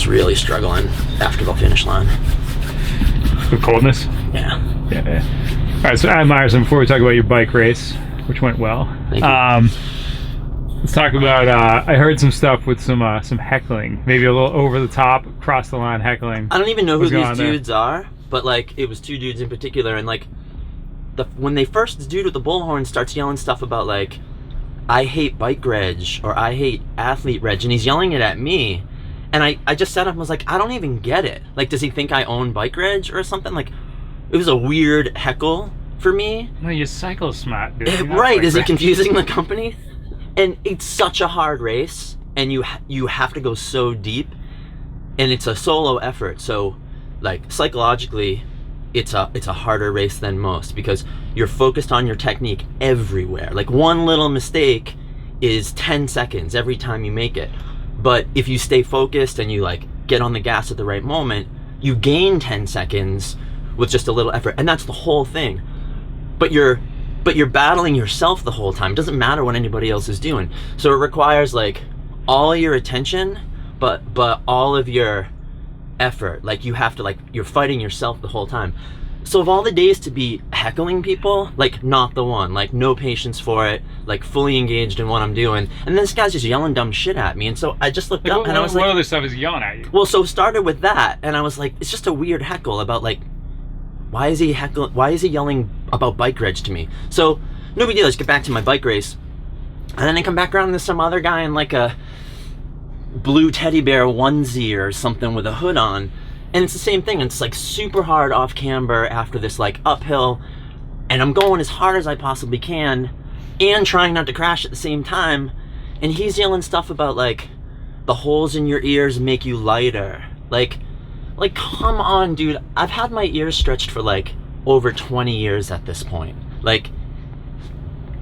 was really struggling after the finish line. The coldness? Yeah. Yeah. All right, so Adam Myerson, before we talk about your bike race, which went well, Thank you. let's talk about, I heard some stuff with some heckling, maybe a little over the top, across the line heckling. I don't even know who these dudes are, but like it was two dudes in particular, and like when this dude with the bullhorn starts yelling stuff about like, I hate bike reg, or I hate athlete reg, and he's yelling it at me, and I just sat up and was like, I don't even get it. Like, does he think I own bike reg or something? Like, it was a weird heckle for me. No, you cycle smart, dude. Right, is he confusing the company? And it's such a hard race, and you have to go so deep, and it's a solo effort, so like psychologically it's a harder race than most because you're focused on your technique everywhere. Like one little mistake is 10 seconds every time you make it, but if you stay focused and you like get on the gas at the right moment, you gain 10 seconds with just a little effort, and that's the whole thing. But you're battling yourself the whole time. It doesn't matter what anybody else is doing, so it requires like all your attention, but all of your effort. Like you have to, like, you're fighting yourself the whole time. So of all the days to be heckling people, like not the one. Like no patience for it, like fully engaged in what I'm doing, and this guy's just yelling dumb shit at me, and so I just looked up and I was like, what other stuff is he yelling at you? Well, so it started with that, and I was like, it's just a weird heckle about like, why is he yelling about bike reg to me? So no big deal, let's get back to my bike race. And then I come back around and there's some other guy in like a blue teddy bear onesie or something with a hood on, and it's the same thing. It's like super hard off camber after this like uphill, and I'm going as hard as I possibly can and trying not to crash at the same time, and he's yelling stuff about like the holes in your ears make you lighter. Like come on, dude. I've had my ears stretched for like over 20 years at this point. Like,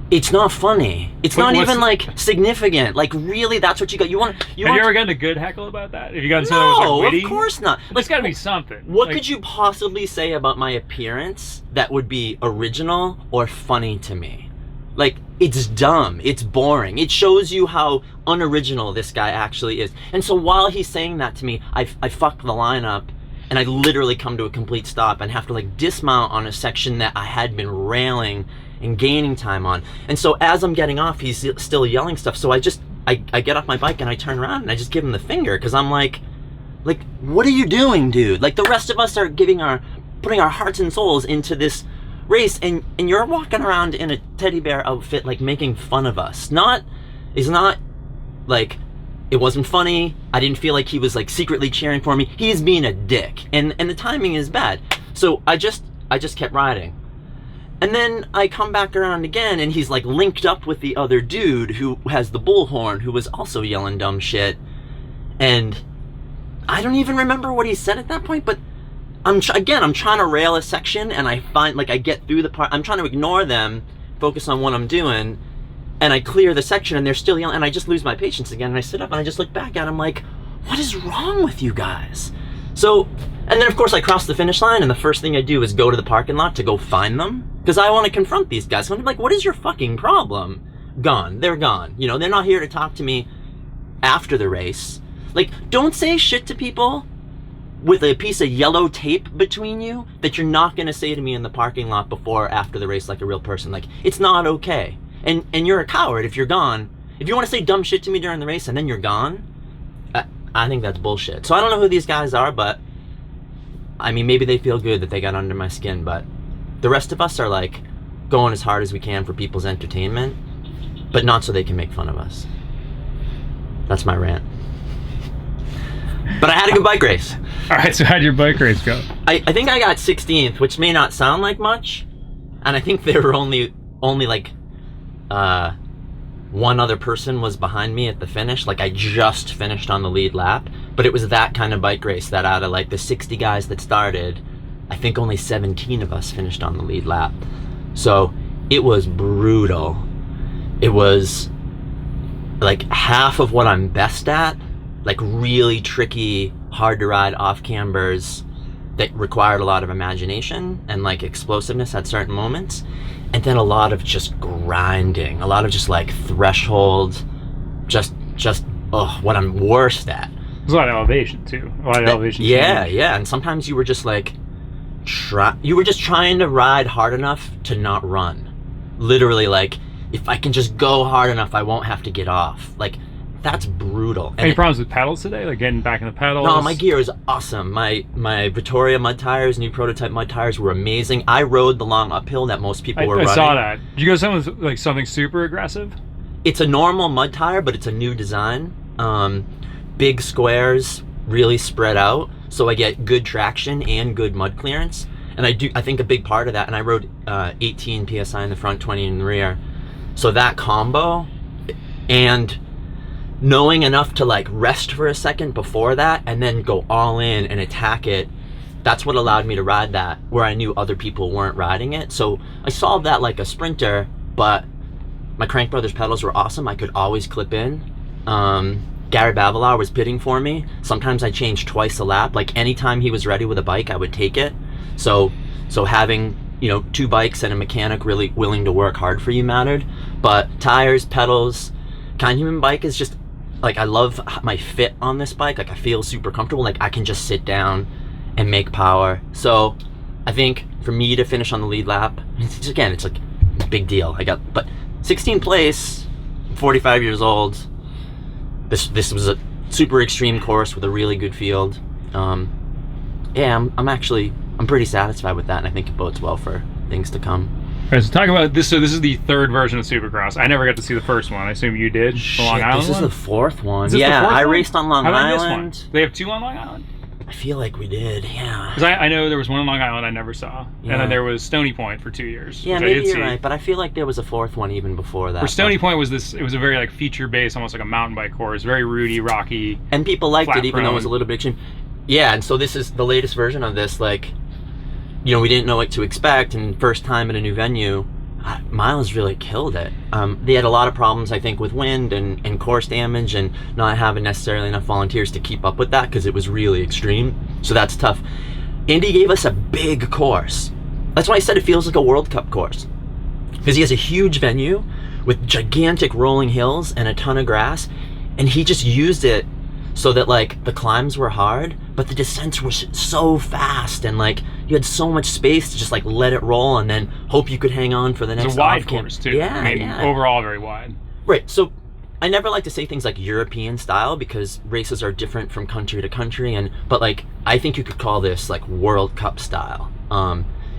it's not funny. It's not even like significant. Like, really, that's what you got. Have you ever gotten a good heckle about that? Have you gotten something that was like witty? Of course not. There's got to be something. What could you possibly say about my appearance that would be original or funny to me? Like, it's dumb. It's boring. It shows you how unoriginal this guy actually is. And so while he's saying that to me, I fuck the line up, and I literally come to a complete stop and have to like dismount on a section that I had been railing and gaining time on. And so as I'm getting off, he's still yelling stuff. So I get off my bike and I turn around and I just give him the finger, because I'm like, what are you doing, dude? Like, the rest of us are putting our hearts and souls into this race, and you're walking around in a teddy bear outfit, like making fun of us. It's not like, it wasn't funny. I didn't feel like he was like secretly cheering for me. He's being a dick, and the timing is bad. So I just kept riding. And then I come back around again, and he's like linked up with the other dude who has the bullhorn, who was also yelling dumb shit. And I don't even remember what he said at that point, but I'm trying to rail a section, and I find, like, I get through the part, I'm trying to ignore them, focus on what I'm doing, and I clear the section, and they're still yelling, and I just lose my patience again, and I sit up, and I just look back at them like, what is wrong with you guys? So, and then of course I cross the finish line, and the first thing I do is go to the parking lot to go find them, because I want to confront these guys. So I'm like, what is your fucking problem? Gone. They're gone. You know, they're not here to talk to me after the race. Like, don't say shit to people with a piece of yellow tape between you that you're not going to say to me in the parking lot before or after the race like a real person. Like, it's not okay. And you're a coward if you're gone. If you want to say dumb shit to me during the race and then you're gone, I think that's bullshit. So I don't know who these guys are, but I mean, maybe they feel good that they got under my skin, but the rest of us are like going as hard as we can for people's entertainment, but not so they can make fun of us. That's my rant. But I had a good bike race. All right, so how'd your bike race go? I think I got 16th, which may not sound like much, and I think there were only like one other person was behind me at the finish. Like, I just finished on the lead lap, but it was that kind of bike race that out of like the 60 guys that started, I think only 17 of us finished on the lead lap. So it was brutal. It was like half of what I'm best at, like really tricky, hard to ride off cambers that required a lot of imagination and like explosiveness at certain moments. And then a lot of just grinding, a lot of just like threshold, just what I'm worst at. There's a lot of elevation too. A lot of elevation. Yeah, change. yeah. And sometimes you were just like, you were just trying to ride hard enough to not run. Literally, like, if I can just go hard enough, I won't have to get off. Like, that's brutal. Any problems with pedals today? Like getting back in the pedals? No, my gear is awesome. My Vittoria mud tires, new prototype mud tires, were amazing. I rode the long uphill that most people were running. I saw that. Did you go something super aggressive? It's a normal mud tire, but it's a new design. Big squares, really spread out, so I get good traction and good mud clearance. And I think a big part of that, and I rode 18 PSI in the front, 20 in the rear. So that combo, and knowing enough to like rest for a second before that and then go all in and attack it, that's what allowed me to ride that where I knew other people weren't riding it. So I solved that like a sprinter, but my Crank Brothers pedals were awesome. I could always clip in. Gary Bavelar was pitting for me. Sometimes I changed twice a lap. Like anytime he was ready with a bike, I would take it. So having, you know, 2 bikes and a mechanic really willing to work hard for you mattered. But tires, pedals, Kind Human bike is just, like, I love my fit on this bike. Like, I feel super comfortable. Like, I can just sit down and make power. So I think for me to finish on the lead lap, again, it's like a big deal. But 16th place, 45 years old. This was a super extreme course with a really good field. Yeah, I'm pretty satisfied with that, and I think it bodes well for things to come. All right, so talk about this. So this is the 3rd version of Supercross. I never got to see the first one. I assume you did. The Long Island this is one? the 4th one. Is this Yeah, the 4th I one? raced on Long How about Island. this one? They have 2 on Long Island? I feel like we did, yeah. Because I know there was one on Long Island I never saw. Yeah. And then there was Stony Point for 2 years. Yeah, which maybe I did you're see. right, but I feel like there was a 4th one even before that. Where Stony Point was it was a very like feature-based, almost like a mountain bike course. Very rooty, rocky. And people liked flat it, even though it was a prone. little bit extreme. Yeah, and so this is the latest version of this. Like, you know, we didn't know what to expect, and first time in a new venue, Miles really killed it. They had a lot of problems, I think, with wind and course damage and not having necessarily enough volunteers to keep up with that because it was really extreme. So that's tough. Andy gave us a big course. That's why I said it feels like a World Cup course. Because he has a huge venue with gigantic rolling hills and a ton of grass, and he just used it so that like the climbs were hard, but the descents were so fast, and like you had so much space to just like let it roll and then hope you could hang on for the next It's a wide off-camp. course too. Yeah, I mean, yeah. overall very wide. Right. So I never like to say things like European style because races are different from country to country, but like I think you could call this like World Cup style.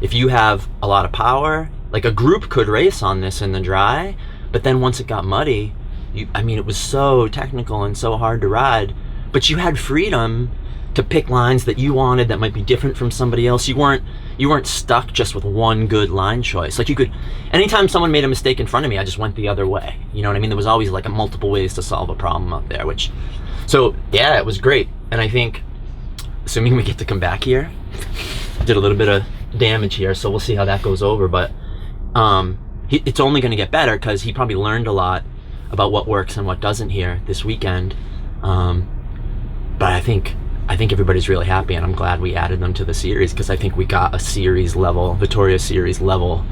If you have a lot of power, like a group could race on this in the dry, but then once it got muddy, it was so technical and so hard to ride, but you had freedom to pick lines that you wanted that might be different from somebody else. You weren't stuck just with one good line choice. Like you could, anytime someone made a mistake in front of me, I just went the other way. You know what I mean? There was always like multiple ways to solve a problem up there, so yeah, it was great. And I think, assuming we get to come back here, did a little bit of damage here, so we'll see how that goes over. But it's only going to get better because he probably learned a lot about what works and what doesn't here this weekend. But I think everybody's really happy, and I'm glad we added them to the series because I think we got a Vittoria Series level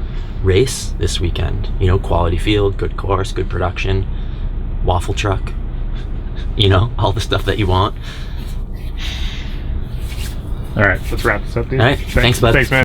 race this weekend. You know, quality field, good course, good production, waffle truck, you know, all the stuff that you want. All right, let's wrap this up, dude. All right, thanks bud. Thanks, man.